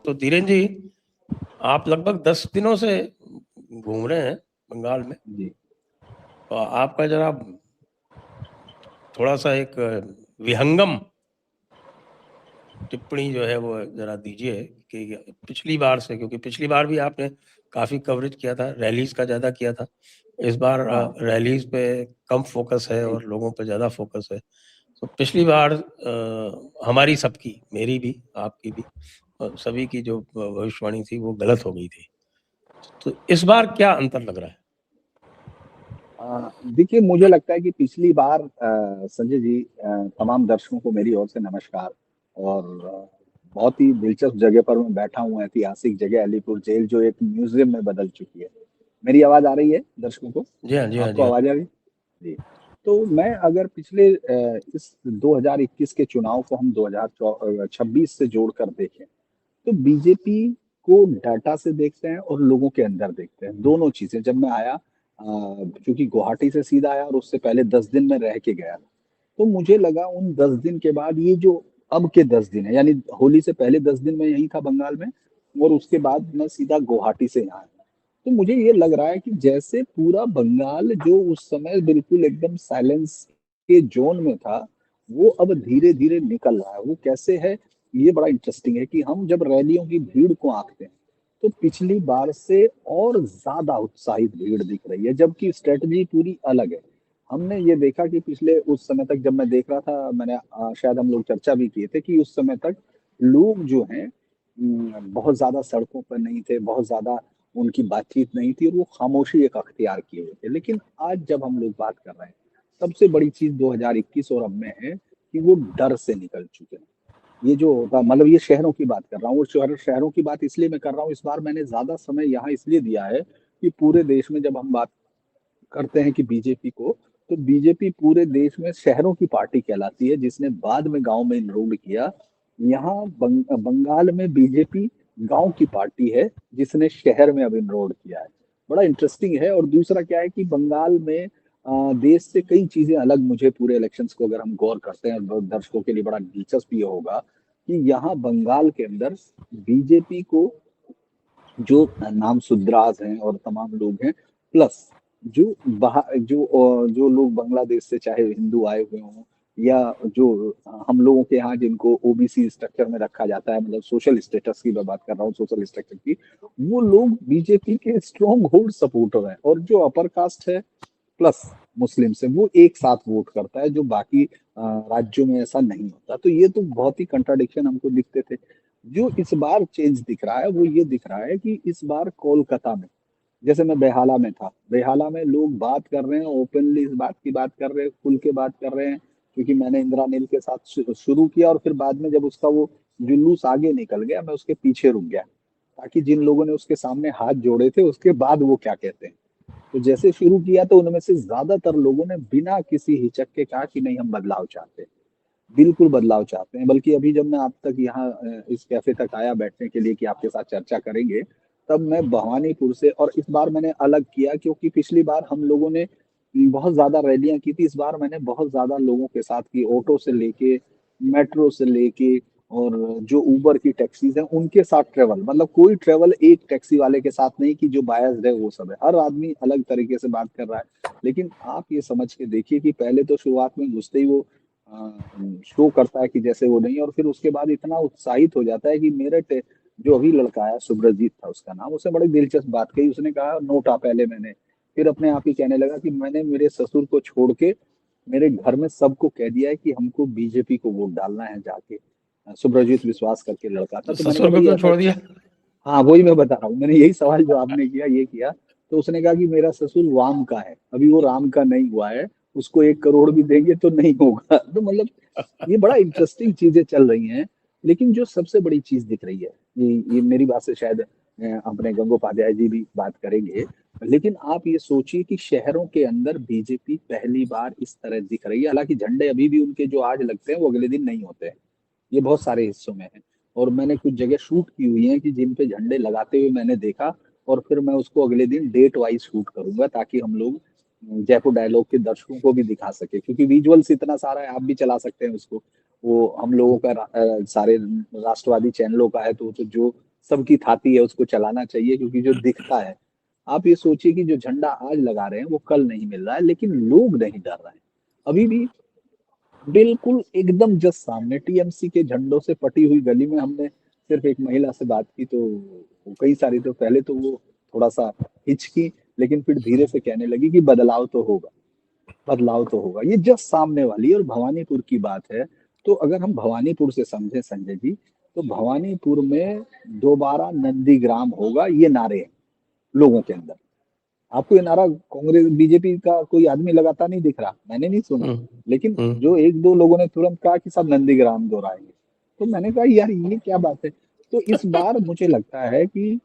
तो धीरेन जी, आप लगभग 10 दिनों से घूम रहे हैं बंगाल में। जी। तो आपका जरा थोड़ा सा एक विहंगम टिप्पणी जो है वो जरा दीजिए कि पिछली बार से, क्योंकि पिछली बार भी आपने काफी कवरेज किया था, रैलीज का ज्यादा किया था। इस बार हाँ रैलीज पे कम फोकस है जी। और लोगों पे ज्यादा फोकस है। तो पिछली बार हमारी सबकी, मेरी भी, आपकी भी, सभी की जो भविष्यवाणी थी वो गलत हो गई थी। तो इस बार क्या अंतर लग रहा है? देखिए, मुझे लगता है कि पिछली बार संजय जी, तमाम दर्शकों को मेरी ओर से नमस्कार। और बहुत ही दिलचस्प जगह पर मैं बैठा हूँ, ऐतिहासिक जगह अलीपुर जेल, जो एक म्यूजियम में बदल चुकी है। मेरी आवाज आ रही है दर्शकों को? जी हाँ, जी हाँ, जी आपको हाँ। आवाज आ रही? जी। तो मैं अगर पिछले इस 2021 के चुनाव को हम 2026 से जोड़कर देखें, तो बीजेपी को डाटा से देखते हैं और लोगों के अंदर देखते हैं, दोनों चीजें। जब मैं आया, क्योंकि गुवाहाटी से सीधा आया और उससे पहले 10 दिन में रह के गया, तो मुझे लगा उन 10 दिन के बाद ये जो अब के 10 दिन है, यानी होली से पहले 10 दिन मैं यहीं था बंगाल में, और उसके बाद मैं सीधा गुवाहाटी से यहाँ आया। तो मुझे ये लग रहा है कि जैसे पूरा बंगाल जो उस समय बिल्कुल एकदम साइलेंस के जोन में था, वो अब धीरे धीरे निकल रहा है। वो कैसे है, ये बड़ा इंटरेस्टिंग है कि हम जब रैलियों की भीड़ को आंकते हैं, तो पिछली बार से और ज्यादा उत्साहित भीड़ दिख रही है, जबकि स्ट्रेटजी पूरी अलग है। हमने ये देखा कि पिछले उस समय तक जब मैं देख रहा था, मैंने शायद हम लोग चर्चा भी किए थे कि उस समय तक लोग जो हैं बहुत ज्यादा सड़कों पर नहीं थे, बहुत ज्यादा उनकी बातचीत नहीं थी, और वो खामोशी एक अख्तियार किए हुए थे। लेकिन आज जब हम लोग बात कर रहे हैं, सबसे बड़ी चीज 2021 और अब में है कि वो डर से निकल चुके हैं। ये जो होता, मतलब ये शहरों की बात कर रहा हूँ, और शहरों की बात इसलिए मैं कर रहा हूँ, इस बार मैंने ज्यादा समय यहाँ इसलिए दिया है कि पूरे देश में जब हम बात करते हैं कि बीजेपी को, तो बीजेपी पूरे देश में शहरों की पार्टी कहलाती है, जिसने बाद में गांव में इनरोल किया। यहाँ बंगाल में बीजेपी गांव की पार्टी है, जिसने शहर में अब इनरोल किया है। बड़ा इंटरेस्टिंग है। और दूसरा क्या है कि बंगाल में देश से कई चीजें अलग, मुझे पूरे इलेक्शंस को अगर हम गौर करते हैं, और दर्शकों के लिए बड़ा दिलचस्प ये होगा कि यहाँ बंगाल के अंदर बीजेपी को जो नाम सुद्राज हैं और तमाम लोग हैं, प्लस जो बाहर जो लोग बांग्लादेश से चाहे हिंदू आए हुए हों, या जो हम लोगों के यहाँ जिनको ओबीसी स्ट्रक्चर में रखा जाता है, मतलब सोशल स्टेटस की मैं बात कर रहा हूँ, सोशल स्ट्रक्चर की, वो लोग बीजेपी के स्ट्रॉन्ग होल्ड सपोर्टर हैं। और जो अपर कास्ट है प्लस मुस्लिम से, वो एक साथ वोट करता है, जो बाकी राज्यों में ऐसा नहीं होता। तो ये तो बहुत ही कंट्राडिक्शन हमको दिखते थे। जो इस बार चेंज दिख रहा है वो ये दिख रहा है कि इस बार कोलकाता में, जैसे मैं बेहाला में था, बेहाला में लोग बात कर रहे हैं ओपनली, इस बात की बात कर रहे हैं, खुल के बात कर रहे हैं, क्योंकि मैंने इंदिरा नील के साथ शुरू किया, और फिर बाद में जब उसका वो जुलूस आगे निकल गया, मैं उसके पीछे रुक गया, ताकि जिन लोगों ने उसके सामने हाथ जोड़े थे उसके बाद वो क्या कहते हैं। तो जैसे शुरू किया, तो उनमें से ज्यादातर लोगों ने बिना किसी हिचक के कहा कि नहीं, हम बदलाव चाहते हैं, बिल्कुल बदलाव चाहते हैं। बल्कि अभी जब मैं आप तक यहाँ इस कैफे तक आया बैठने के लिए कि आपके साथ चर्चा करेंगे, तब मैं भवानीपुर से, और इस बार मैंने अलग किया क्योंकि पिछली बार हम लोगों ने बहुत ज्यादा रैलियां की थी, इस बार मैंने बहुत ज्यादा लोगों के साथ की, ऑटो से लेके, मेट्रो से लेके, और जो उबर की टैक्सीज हैं उनके साथ ट्रेवल, मतलब कोई ट्रेवल एक टैक्सी वाले के साथ नहीं कि जो बायस्ड है वो सब है, हर आदमी अलग तरीके से बात कर रहा है। लेकिन आप ये समझ के देखिए कि पहले तो शुरुआत में घुसते ही वो शो करता है कि जैसे वो नहीं है, और फिर उसके बाद इतना उत्साहित हो जाता है कि जो अभी लड़का आया, सुब्रजीत था उसका नाम, उसने बड़ी दिलचस्प बात कही। उसने कहा नोटा पहले मैंने, फिर अपने आप ही कहने लगा कि मैंने मेरे ससुर को छोड़ के मेरे घर में सबको कह दिया है कि हमको बीजेपी को वोट डालना है जाके। सुब्रजीत विश्वास करके लड़का था, तो तो मैंने कहा ससुर को भाई क्यों ऐसा। छोड़ दिया? हाँ, वही मैं बता रहा हूँ, मैंने यही सवाल जो आपने किया ये किया। तो उसने कहा कि मेरा ससुर वाम का है, अभी वो राम का नहीं हुआ है, उसको 1 करोड़ भी देंगे तो नहीं होगा। तो मतलब ये बड़ा इंटरेस्टिंग चीजें चल रही हैं। लेकिन जो सबसे बड़ी चीज दिख रही है, ये मेरी बात से शायद अपने गंगोपाध्याय जी भी बात करेंगे, लेकिन आप ये सोचिए कि शहरों के अंदर बीजेपी पहली बार इस तरह दिख रही है। हालांकि झंडे अभी भी उनके जो आज लगते हैं वो अगले दिन नहीं होते हैं, ये बहुत सारे हिस्सों में है। और मैंने कुछ जगह शूट की हुई है कि जिन पे झंडे लगाते हुए मैंने देखा, और फिर मैं उसको अगले दिन डेट वाइज शूट करूंगा, ताकि हम लोग जयपुर डायलॉग के दर्शकों को भी दिखा सके, क्योंकि विजुअल्स इतना सारा है, आप भी चला सकते हैं उसको। वो हम लोगों का सारे राष्ट्रवादी चैनलों का है, तो जो सबकी थाती है, उसको चलाना चाहिए क्योंकि जो दिखता है। आप ये सोचिए कि जो झंडा आज लगा रहे हैं वो कल नहीं मिल रहा है, लेकिन लोग नहीं डर रहे हैं। अभी भी बिल्कुल एकदम जस्ट सामने टीएमसी के झंडों से पटी हुई गली में हमने सिर्फ एक महिला से बात की, तो वो कई सारी, तो पहले तो वो थोड़ा सा हिचकी, लेकिन फिर धीरे से कहने लगी कि बदलाव तो होगा, बदलाव तो होगा। ये जस्ट सामने वाली और भवानीपुर की बात है। तो अगर हम भवानीपुर से समझे संजय जी, तो भवानीपुर में दोबारा नंदीग्राम होगा, ये नारे हैं लोगों के अंदर। आपको ये नारा कांग्रेस बीजेपी का कोई आदमी लगाता नहीं दिख रहा, मैंने नहीं सुना। हम्म, लेकिन जो हम्म, एक दो लोगों ने तुरंत कहा कि सब नंदीग्राम दोहराएंगे, तो मैंने कहा यार ये क्या बात है। तो इस बार मुझे लगता है कि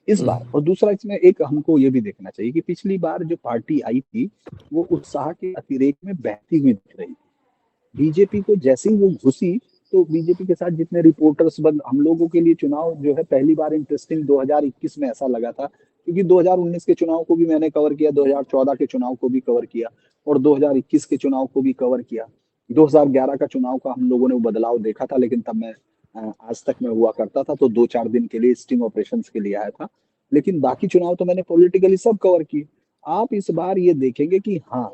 इस बार, हम्म, और दूसरा इसमें एक हमको ये भी देखना चाहिए कि पिछली बार जो पार्टी आई थी वो उत्साह के अतिरेक में बहती हुई दिख रही थी। बीजेपी को जैसे ही वो घुसी, तो बीजेपी के साथ जितने रिपोर्टर्स बंद, हम लोगों के लिए चुनाव जो है पहली बार इंटरेस्टिंग 2021 में ऐसा लगा था, क्योंकि 2019 के चुनाव को भी मैंने कवर किया, 2014 के चुनाव को भी कवर किया, और 2021 के चुनाव को भी कवर किया। 2011 का चुनाव का हम लोगों ने वो बदलाव देखा था, लेकिन तब मैं आज तक में हुआ करता था, तो 2-4 दिन के लिए स्टिंग ऑपरेशन के लिए आया था। लेकिन बाकी चुनाव तो मैंने पॉलिटिकली सब कवर किए। आप इस बार ये देखेंगे कि हाँ,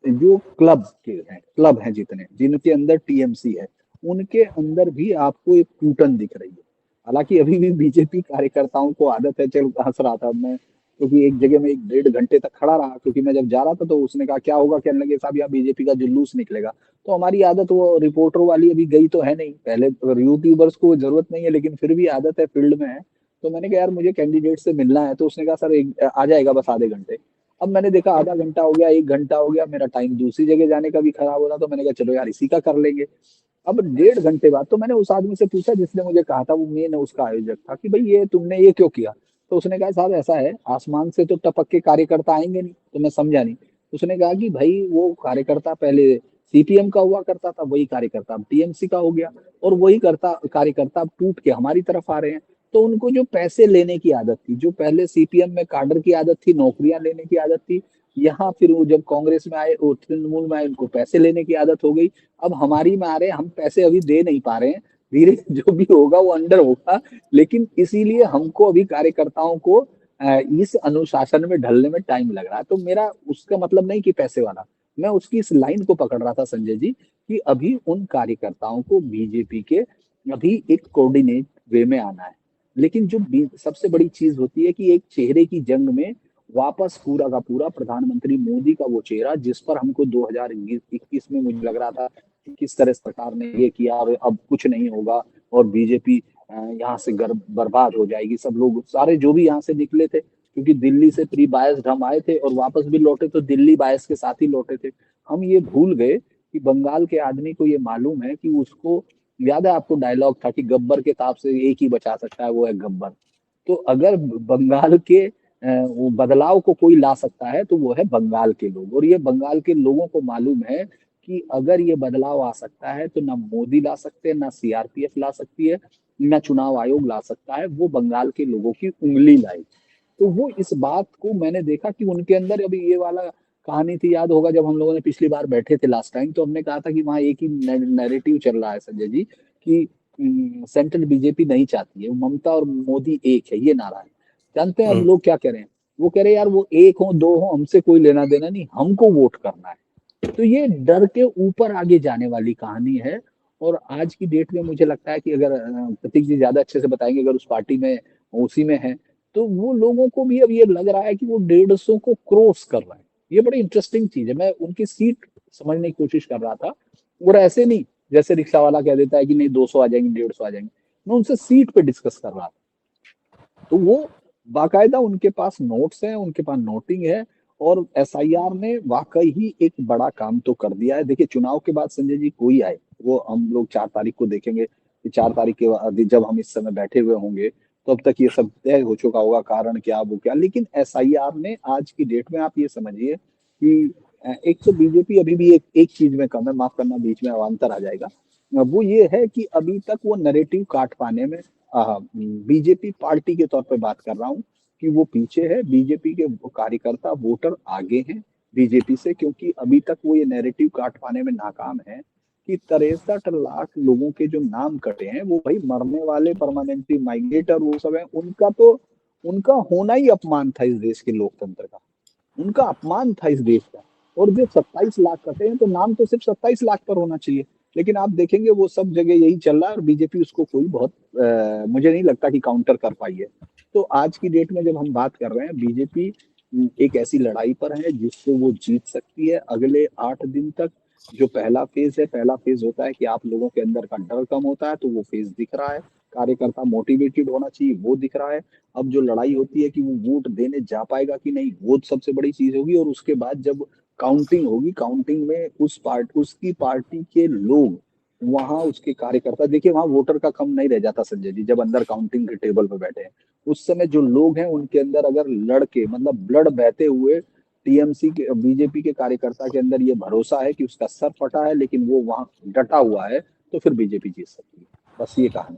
जो क्लब हैं जितने जिनके अंदर टीएमसी है, उनके अंदर भी आपको एक टूटन दिख रही है। हालांकि अभी भी बीजेपी कार्यकर्ताओं को आदत है, चल हंस रहा था मैं, क्योंकि एक जगह में 1-1.5 घंटे तक खड़ा रहा, क्योंकि मैं जब जा रहा था तो उसने कहा क्या होगा, कहने लगे साहब यहाँ बीजेपी का जुलूस निकलेगा। तो हमारी आदत वो रिपोर्टर वाली अभी गई तो है नहीं, पहले यूट्यूबर्स को जरूरत नहीं है, लेकिन फिर भी आदत है, फील्ड में है। तो मैंने कहा यार मुझे कैंडिडेट से मिलना है, तो उसने कहा सर एक आ जाएगा बस आधे घंटे। अब मैंने देखा आधा घंटा हो गया, 1 घंटा हो गया, मेरा टाइम दूसरी जगह जाने का भी खराब हो रहा, तो मैंने कहा चलो यार इसी का कर लेंगे। अब 1.5 घंटे बाद तो मैंने उस आदमी से पूछा जिसने मुझे कहा था, वो मेन उसका आयोजक था, कि भाई ये तुमने ये क्यों किया। तो उसने कहा साहब ऐसा है, आसमान से तो टपक के कार्यकर्ता आएंगे नहीं। तो मैं समझा नहीं। उसने कहा कि भाई वो कार्यकर्ता पहले सीपीएम का हुआ करता था, वही कार्यकर्ता अब टीएमसी का हो गया, और वही करता कार्यकर्ता अब टूट के हमारी तरफ आ रहे हैं। तो उनको जो पैसे लेने की आदत थी, जो पहले सीपीएम में काडर की आदत थी, नौकरियां लेने की आदत थी, यहाँ फिर वो जब कांग्रेस में आए, वो तृणमूल में आए, उनको पैसे लेने की आदत हो गई। अब हमारी में आ रहे हैं, हम पैसे अभी दे नहीं पा रहे हैं, धीरे जो भी होगा वो अंडर होगा। लेकिन इसीलिए हमको अभी कार्यकर्ताओं को इस अनुशासन में ढलने में टाइम लग रहा है। तो मेरा उसका मतलब नहीं कि पैसे वाला, मैं उसकी इस लाइन को पकड़ रहा था संजय जी, कि अभी उन कार्यकर्ताओं को बीजेपी के अभी एक कोऑर्डिनेट वे में आना है। लेकिन जो सबसे बड़ी चीज होती है कि एक चेहरे की जंग में वापस पूरा का पूरा प्रधानमंत्री मोदी का वो चेहरा, जिस पर हमको 2021 में मुझे लग रहा था कि किस तरह सरकार ने ये किया और अब कुछ नहीं होगा, और बीजेपी यहाँ से बर्बाद हो जाएगी, सब लोग सारे जो भी यहाँ से निकले थे, क्योंकि दिल्ली से प्री बायस्ड हम आए थे और वापस भी लौटे तो दिल्ली बायस के साथ ही लौटे थे। हम ये भूल गए कि बंगाल के आदमी को ये मालूम है कि उसको, याद है आपको डायलॉग था कि गब्बर के ताप से एक ही बचा सकता है, वो है गब्बर। तो अगर बंगाल के वो बदलाव को कोई ला सकता है तो वो है बंगाल के लोग, और ये बंगाल के लोगों को मालूम है कि अगर ये बदलाव आ सकता है तो ना मोदी ला सकते हैं, ना सीआरपीएफ ला सकती है, ना चुनाव आयोग ला सकता है, वो बंगाल के लोगों की उंगली लाई। तो वो इस बात को मैंने देखा कि उनके अंदर अभी ये वाला कहानी थी, याद होगा जब हम लोगों ने पिछली बार बैठे थे लास्ट टाइम, तो हमने कहा था कि वहाँ एक ही नैरेटिव चल रहा है संजय जी, कि सेंट्रल बीजेपी नहीं चाहती है, ममता और मोदी एक है, ये नारा है। जानते हैं अब हम्म, लोग क्या कह रहे हैं, वो कह रहे हैं यार वो एक हो दो हो हमसे कोई लेना देना नहीं, हमको वोट करना है। तो ये डर के ऊपर आगे जाने वाली कहानी है। और आज की डेट में मुझे लगता है कि अगर प्रतीक जी ज्यादा अच्छे से बताएंगे, अगर उस पार्टी में उसी में है, तो वो लोगों को भी अब ये लग रहा है कि वो 150 को क्रॉस कर रहा है। ये बड़ी इंटरेस्टिंग चीज है। मैं उनकी सीट समझने की कोशिश कर रहा था, और ऐसे नहीं जैसे रिक्शा वाला कह देता है कि नहीं 200 आ जाएंगे 150 आ जाएंगे, मैं उनसे सीट पे डिस्कस कर रहा था। तो वो बाकायदा उनके पास नोट्स हैं, उनके पास नोटिंग है, और एसआईआर ने वाकई ही एक बड़ा काम तो कर दिया है। देखिए चुनाव के बाद संजय जी कोई आए, वो हम लोग 4 तारीख को देखेंगे कि 4 तारीख के बाद जब हम इस समय बैठे हुए होंगे, तो अब तक ये सब तय हो चुका होगा, कारण क्या वो क्या। लेकिन एसआईआर ने आज की डेट में आप ये समझिए कि एक तो बीजेपी अभी भी एक चीज में कम है, माफ करना बीच में अवान्तर आ जाएगा। वो ये है कि अभी तक वो नैरेटिव काट पाने में, बीजेपी पार्टी के तौर पे बात कर रहा हूँ, कि वो पीछे है, बीजेपी के कार्यकर्ता वोटर आगे हैं बीजेपी से, क्योंकि अभी तक वो ये नैरेटिव काट पाने में नाकाम है कि 63 लाख लोगों के जो नाम कटे हैं, वो भाई मरने वाले, परमानेंटली माइग्रेट और वो सब है, उनका होना ही अपमान था इस देश के लोकतंत्र का। उनका अपमान था इस देश का। और जो 27 लाख कटे हैं, तो नाम तो सिर्फ 27 लाख पर होना चाहिए। लेकिन आप देखेंगे वो सब जगह यही चल रहा है और बीजेपी उसको कोई बहुत मुझे नहीं लगता कि काउंटर कर पाई है। तो आज की डेट में जब हम बात कर रहे हैं, बीजेपी एक ऐसी लड़ाई पर है जिससे वो जीत सकती है अगले 8 दिन तक। जो पहला फेज है, पहला फेज होता है कि आप लोगों के अंदर का डर कम होता है, तो वो फेज दिख रहा है। कार्यकर्ता मोटिवेटेड होना चाहिए, वो दिख रहा है। अब जो लड़ाई होती है कि वो वोट देने जा पाएगा कि नहीं, वो सबसे बड़ी चीज होगी। और उसके बाद जब काउंटिंग होगी, काउंटिंग में उसकी पार्टी के लोग, वहां उसके कार्यकर्ता, देखिए वहां वोटर का कम नहीं रह जाता संजय जी, जब अंदर काउंटिंग के टेबल पे बैठे हैं। उस समय जो लोग हैं उनके अंदर अगर लड़के, मतलब ब्लड बहते हुए, टीएमसी के, बीजेपी के कार्यकर्ता के अंदर ये भरोसा है कि उसका सर फटा है लेकिन वो वहां डटा हुआ है, तो फिर बीजेपी जीत सकती है। बस ये कहानी।